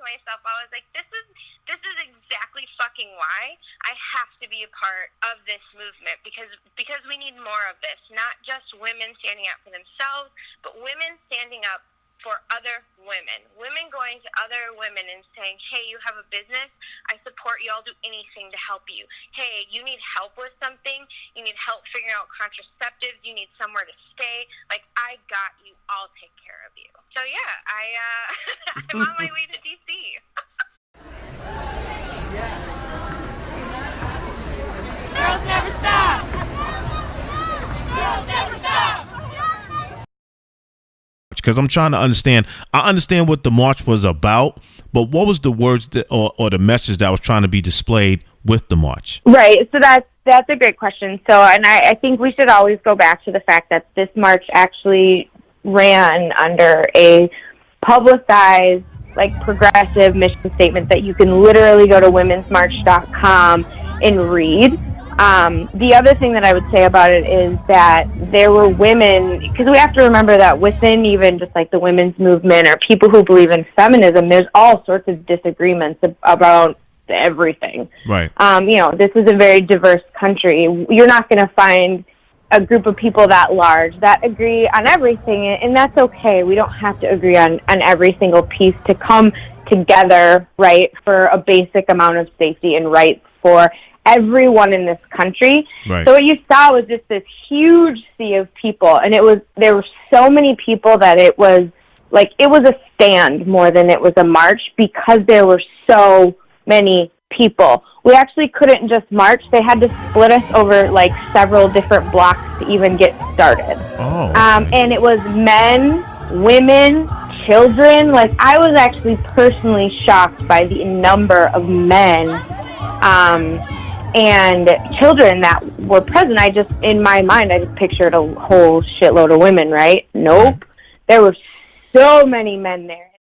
myself, I was like, this is exactly fucking why I have to be a part of this movement, because we need more of this. Not just women standing up for themselves, but women standing up for other women going to other women and saying, hey, you have a business, I support you, I'll do anything to help you. Hey, you need help with something, you need help figuring out contraceptives, you need somewhere to stay, like, I got you, I'll take care of you. So yeah, I'm on my way to DC. Girls never stop! Girls never stop! Because I'm trying to understand. I understand what the march was about, but what was the words or the message that was trying to be displayed with the march? Right. So that's a great question. So, and I think we should always go back to the fact that this march actually ran under a publicized, like, progressive mission statement that you can literally go to TheFemaleCondition.com and read. The other thing that I would say about it is that there were women, because we have to remember that within even just like the women's movement or people who believe in feminism, there's all sorts of disagreements about everything. Right. This is a very diverse country. You're not going to find a group of people that large that agree on everything, and that's okay. We don't have to agree on every single piece to come together, right, for a basic amount of safety and rights for everyone in this country. Right. So what you saw was just this huge sea of people, and there were so many people that it was a stand more than it was a march, because there were so many people. We actually couldn't just march. They had to split us over like several different blocks to even get started. Oh. And it was men, women, children. Like, I was actually personally shocked by the number of men and children that were present. In my mind, I just pictured a whole shitload of women, right? Nope. There were so many men there.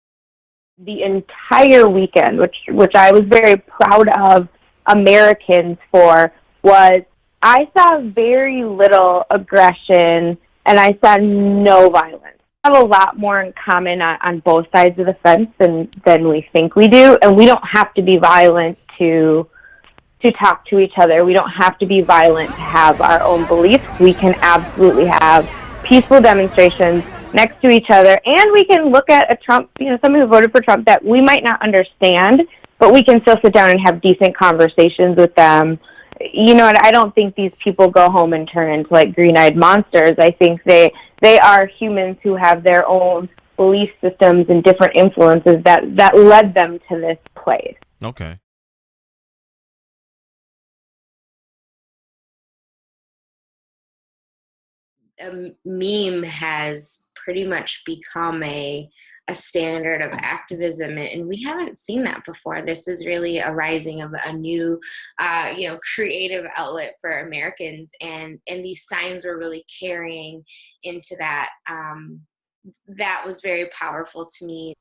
The entire weekend, which I was very proud of Americans for, was I saw very little aggression and I saw no violence. We have a lot more in common on both sides of the fence than we think we do, and we don't have to be violent to talk to each other. We don't have to be violent to have our own beliefs. We can absolutely have peaceful demonstrations next to each other, and we can look at a Trump, someone who voted for Trump that we might not understand, but we can still sit down and have decent conversations with them. And I don't think these people go home and turn into like green-eyed monsters. I think they are humans who have their own belief systems and different influences that led them to this place. Okay. A meme has pretty much become a standard of activism, and we haven't seen that before. This is really a rising of a new, creative outlet for Americans, and these signs were really carrying into that. That was very powerful to me.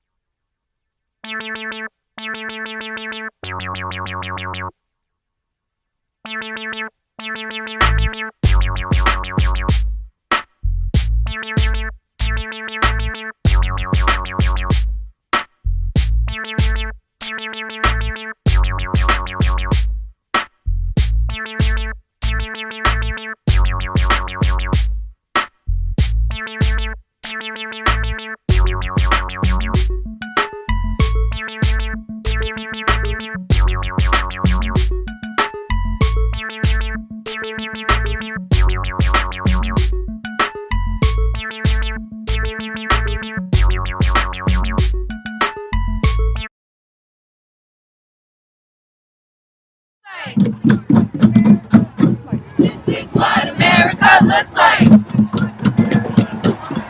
This is what America looks like.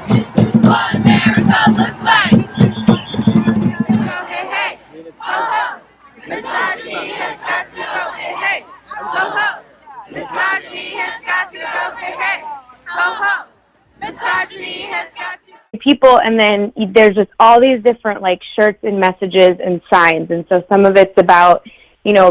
This is what America looks like. Go, hey, hey. Ho, ho. Misogyny has got to go, hey, hey. Ho, ho. Misogyny has got to go, hey, hey. Ho, ho. Misogyny has got to. People, and then there's just all these different like shirts and messages and signs, and so some of it's about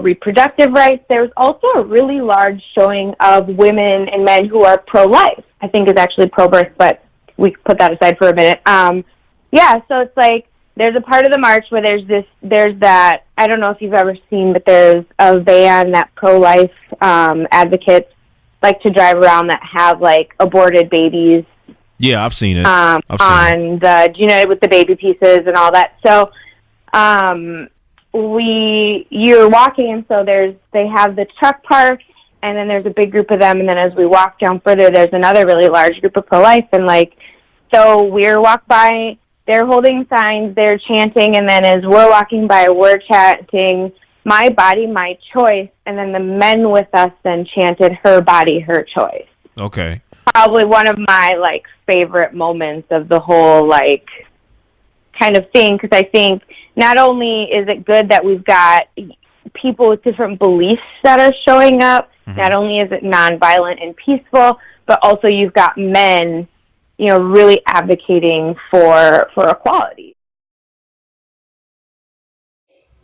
reproductive rights. There's also a really large showing of women and men who are pro-life. I think is actually pro-birth, but we put that aside for a minute. So it's like there's a part of the march where there's that, I don't know if you've ever seen, but there's a van that pro-life advocates like to drive around that have like aborted babies. Yeah, I've seen it. With the baby pieces and all that. So you're walking, and so they have the truck parked, and then there's a big group of them, and then as we walk down further, there's another really large group of pro-life, and like, so we're walk by, they're holding signs, they're chanting, and then as we're walking by, we're chanting, "My body, my choice," and then the men with us then chanted, "Her body, her choice." Okay. Probably one of my, like, favorite moments of the whole, like, kind of thing, because I think not only is it good that we've got people with different beliefs that are showing up, not only is it nonviolent and peaceful, but also you've got men, really advocating for equality.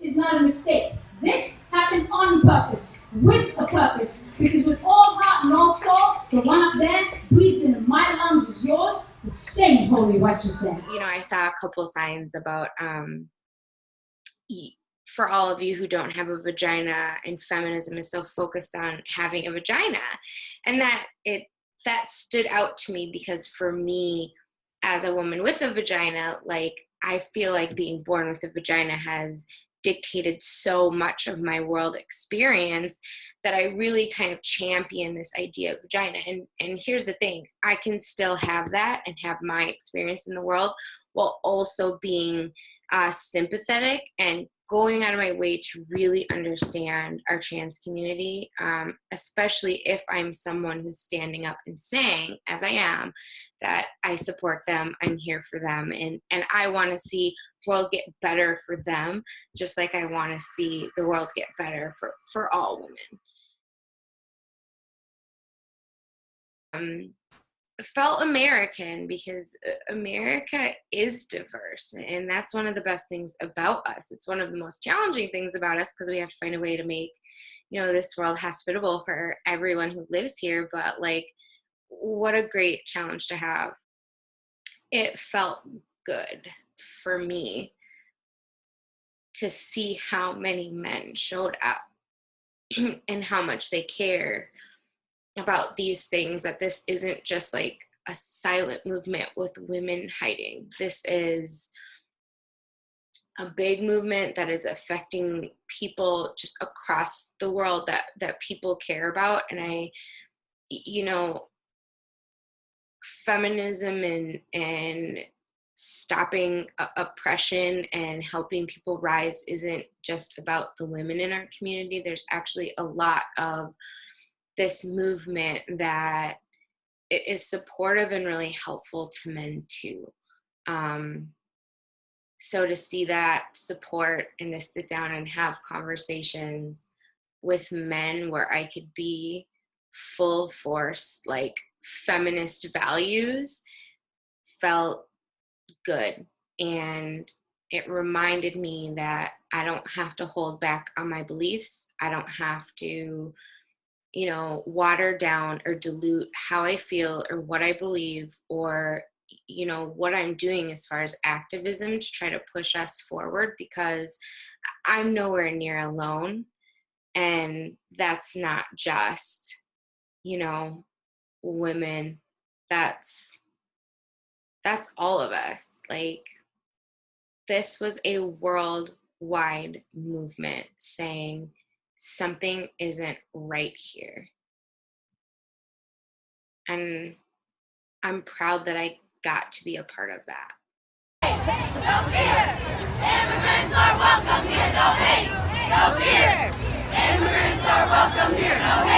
Is not a mistake. This happened on purpose, with a purpose, because with all heart and all soul, the one up there breathed into my lungs is yours, the same holy righteous said. I saw a couple signs about, for all of you who don't have a vagina, and feminism is so focused on having a vagina, and that stood out to me, because for me, as a woman with a vagina, like, I feel like being born with a vagina has dictated so much of my world experience that I really kind of champion this idea of vagina. And here's the thing, I can still have that and have my experience in the world while also being sympathetic and going out of my way to really understand our trans community, especially if I'm someone who's standing up and saying, as I am, that I support them, I'm here for them, and I want to see the world get better for them, just like I want to see the world get better for all women. Felt American, because America is diverse, and that's one of the best things about us. It's one of the most challenging things about us, because we have to find a way to make this world hospitable for everyone who lives here. But like, what a great challenge to have. It felt good for me to see how many men showed up and how much they care about these things, that this isn't just like a silent movement with women hiding. This is a big movement that is affecting people just across the world that people care about. And feminism and stopping oppression and helping people rise isn't just about the women in our community. There's actually a lot of this movement that is supportive and really helpful to men too. So to see that support and to sit down and have conversations with men where I could be full force, like, feminist values, felt good. And it reminded me that I don't have to hold back on my beliefs. I don't have to water down or dilute how I feel or what I believe, or, what I'm doing as far as activism to try to push us forward, because I'm nowhere near alone. And that's not just, women. That's all of us. Like, this was a worldwide movement saying, something isn't right here. And I'm proud that I got to be a part of that. No fear! Immigrants are welcome here, no hate! No fear! Immigrants are welcome here, no hate!